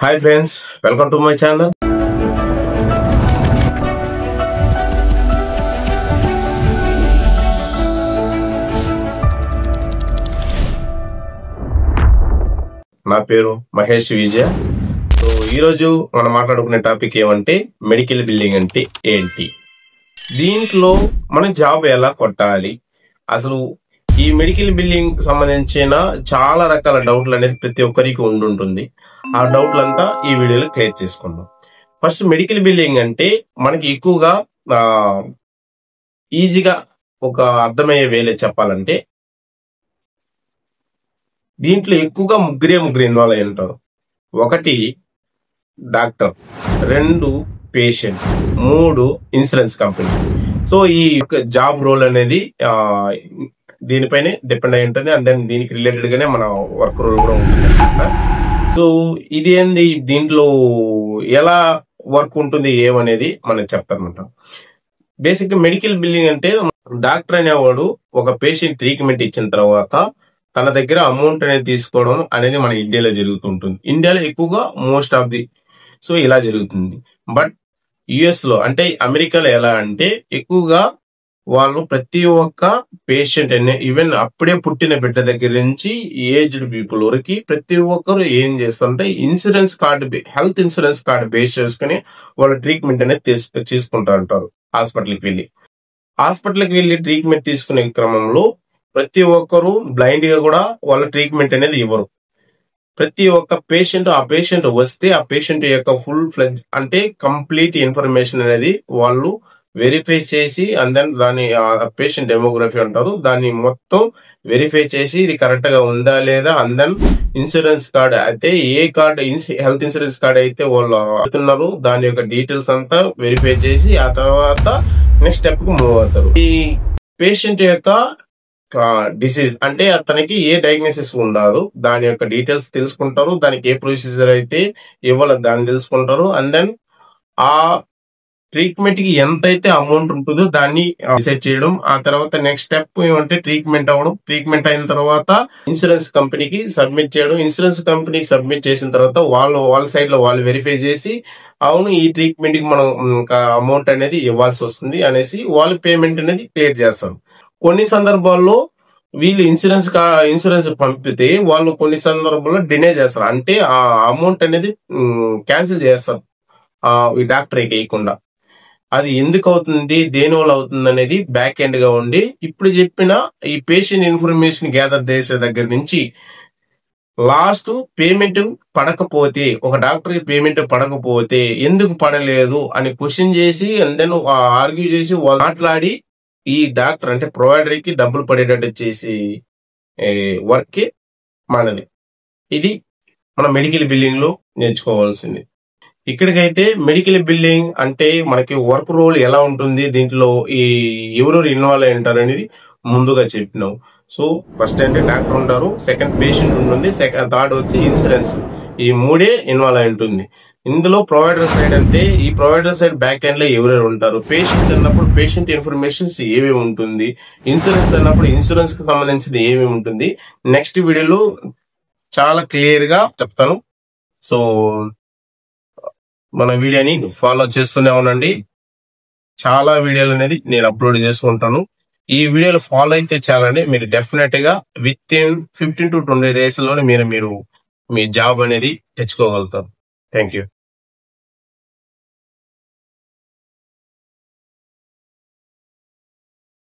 Hi friends, welcome to my channel. నా పేరు మహేష్ విజయ. So ఈ రోజు మనం మాట్లాడుకునే టాపిక్ ఏమంటే మెడికల్ బిల్లింగ్ అంటే ఏంటి, దీంట్లో మనం జాబ్ ఎలా కొట్టాలి, అసలు ఈ మెడికల్ బిల్లింగ్ సంబంధించిన చాలా రకాల డౌట్లు అనేది ప్రతి ఒక్కరికి ఉండుంటుంది. ఆ డౌట్లంతా ఈ వీడియోలో క్లియర్ చేసుకుందాం. ఫస్ట్ మెడికల్ బిల్లింగ్ అంటే మనకి ఎక్కువగా ఈజీగా ఒక అర్థమయ్యే వేలే చెప్పాలంటే, దీంట్లో ఎక్కువగా ముగ్గురు ఇన్వాల్వ్ అయి ఉంటారు. ఒకటి డాక్టర్, రెండు పేషెంట్, మూడు ఇన్సూరెన్స్ కంపెనీ. సో ఈ జాబ్ రోల్ అనేది దీనిపైనే డిపెండ్ అయి ఉంటుంది. అండ్ దెన్ దీనికి రిలేటెడ్ గానే మన వర్క్ రోల్ కూడా ఉంటుంది అన్నమాట. సో ఇది ఏంది, దీంట్లో ఎలా వర్క్ ఉంటుంది ఏమనేది మనకు చెప్తారనమాట. బేసిక్ గా మెడికల్ బిల్లింగ్ అంటే డాక్టర్ అనేవాడు ఒక పేషెంట్ ట్రీట్మెంట్ ఇచ్చిన తర్వాత తన దగ్గర అమౌంట్ అనేది తీసుకోవడం అనేది మన ఇండియాలో జరుగుతుంటుంది. ఇండియాలో ఎక్కువగా మోస్ట్ ఆఫ్ ది సో ఇలా జరుగుతుంది. బట్ యుఎస్ లో అంటే అమెరికాలో ఎలా అంటే ఎక్కువగా వాళ్ళు ప్రతి ఒక్క పేషెంట్ ఈవెన్ అప్పుడే పుట్టిన బిడ్డ దగ్గర నుంచి ఏజ్డ్ పీపుల్ వరకు ప్రతి ఒక్కరు ఏం చేస్తారంటే insurance card, health insurance card base చేసుకుని వాళ్ళ ట్రీట్మెంట్ అనేది తీసుకుంటా ఉంటారు. హాస్పిటల్కి వెళ్ళి ట్రీట్మెంట్ తీసుకునే క్రమంలో ప్రతి ఒక్కరు బ్లైండ్ గా కూడా వాళ్ళ ట్రీట్మెంట్ అనేది ఇవ్వరు. ప్రతి ఒక్క పేషెంట్, ఆ పేషెంట్ వస్తే ఆ పేషెంట్ యొక్క ఫుల్ ఫ్లెడ్జ్ అంటే కంప్లీట్ ఇన్ఫర్మేషన్ అనేది వాళ్ళు వెరిఫై చేసి అండ్ దెన్ దాని పేషెంట్ డెమోగ్రఫీ అంటారు, దాన్ని మొత్తం వెరిఫై చేసి ఇది కరెక్ట్ గా ఉందా లేదా, అండ్ దెన్ ఇన్సూరెన్స్ కార్డ్ అయితే ఏ కార్డ్, హెల్త్ ఇన్సూరెన్స్ కార్డ్ అయితే వాళ్ళు అడుగుతున్నారు దాని యొక్క డీటెయిల్స్ అంతా వెరిఫై చేసి ఆ తర్వాత నెక్స్ట్ స్టెప్ కు మూవ్ అవుతారు. ఈ పేషెంట్ యొక్క డిసీజ్ అంటే అతనికి ఏ డయాగ్నోసిస్ ఉండదు దాని యొక్క డీటెయిల్స్ తెలుసుకుంటారు, దానికి ఏ ప్రొసీజర్ అయితే ఇవ్వాలి దాన్ని తెలుసుకుంటారు. అండ్ దెన్ ఆ ట్రీట్మెంట్ కి ఎంతైతే అమౌంట్ ఉంటుందో దాన్ని డిసైడ్ చేయడం. ఆ తర్వాత నెక్స్ట్ స్టెప్ ఏమంటే ట్రీట్మెంట్ అవ్వడం. ట్రీట్మెంట్ అయిన తర్వాత ఇన్సూరెన్స్ కంపెనీకి సబ్మిట్ చేయడం. ఇన్సూరెన్స్ కంపెనీకి సబ్మిట్ చేసిన తర్వాత వాళ్ళ సైడ్ లో వాళ్ళు వెరిఫై చేసి అవును ఈ ట్రీట్మెంట్ కి మనం అమౌంట్ అనేది ఇవ్వాల్సి వస్తుంది అనేసి వాళ్ళు పేమెంట్ అనేది క్లియర్ చేస్తారు. కొన్ని సందర్భాల్లో వీళ్ళు ఇన్సూరెన్స్ పంపితే వాళ్ళు కొన్ని సందర్భాల్లో డినే చేస్తారు, అంటే ఆ అమౌంట్ అనేది క్యాన్సిల్ చేస్తారు ఈ డాక్టర్ వేయకుండా. అది ఎందుకు అవుతుంది, దేని వల్ల అవుతుంది అనేది బ్యాక్ ఎండ్ గా ఉండి ఇప్పుడు చెప్పిన ఈ పేషెంట్ ఇన్ఫర్మేషన్ గ్యాదర్ చేసే దగ్గర నుంచి లాస్ట్ పేమెంట్ పడకపోతే, ఒక డాక్టర్ కి పేమెంట్ పడకపోతే ఎందుకు పడలేదు అని క్వశ్చన్ చేసి అండ్ దెన్ ఆర్గ్యూ చేసి మాట్లాడి ఈ డాక్టర్ అంటే ప్రొవైడర్ కి డబ్బులు పడేటట్టు చేసి వర్క్ మనది. ఇది మన మెడికల్ బిల్లింగ్ లో నేర్చుకోవాల్సింది. ఇక్కడికైతే మెడికల్ బిల్లింగ్ అంటే మనకి వర్క్ రోల్ ఎలా ఉంటుంది, దీంట్లో ఈ ఎవరెవరు ఇన్వాల్వ్ అయి ఉంటారు అనేది ముందుగా చెప్పినాం. సో ఫస్ట్ అంటే డాక్టర్ ఉంటారు, సెకండ్ పేషెంట్ ఉంటుంది, థర్డ్ వచ్చి ఇన్సూరెన్స్. ఈ మూడే ఇన్వాల్వ్ అయి ఉంటుంది. ఇందులో ప్రొవైడర్ సైడ్ అంటే ఈ ప్రొవైడర్ సైడ్ బ్యాక్ ఎండ్ లో ఎవరెవరు ఉంటారు, పేషెంట్ అన్నప్పుడు పేషెంట్ ఇన్ఫర్మేషన్స్ ఏమేమి ఉంటుంది, ఇన్సూరెన్స్ అన్నప్పుడు ఇన్సూరెన్స్ కి సంబంధించింది ఏమేమి ఉంటుంది, నెక్స్ట్ వీడియోలో చాలా క్లియర్ గా చెప్తాను. సో మన వీడియోని ఫాలో చేస్తూనే ఉండండి. చాలా వీడియోలు అనేది నేను అప్లోడ్ చేస్తూ ఉంటాను. ఈ వీడియోలు ఫాలో అయితే చాలండి, మీరు డెఫినెట్ గా విత్ ఇన్ 15 to 20 days లోనే మీరు మీ జాబ్ అనేది తెచ్చుకోగలుగుతారు. Thank you.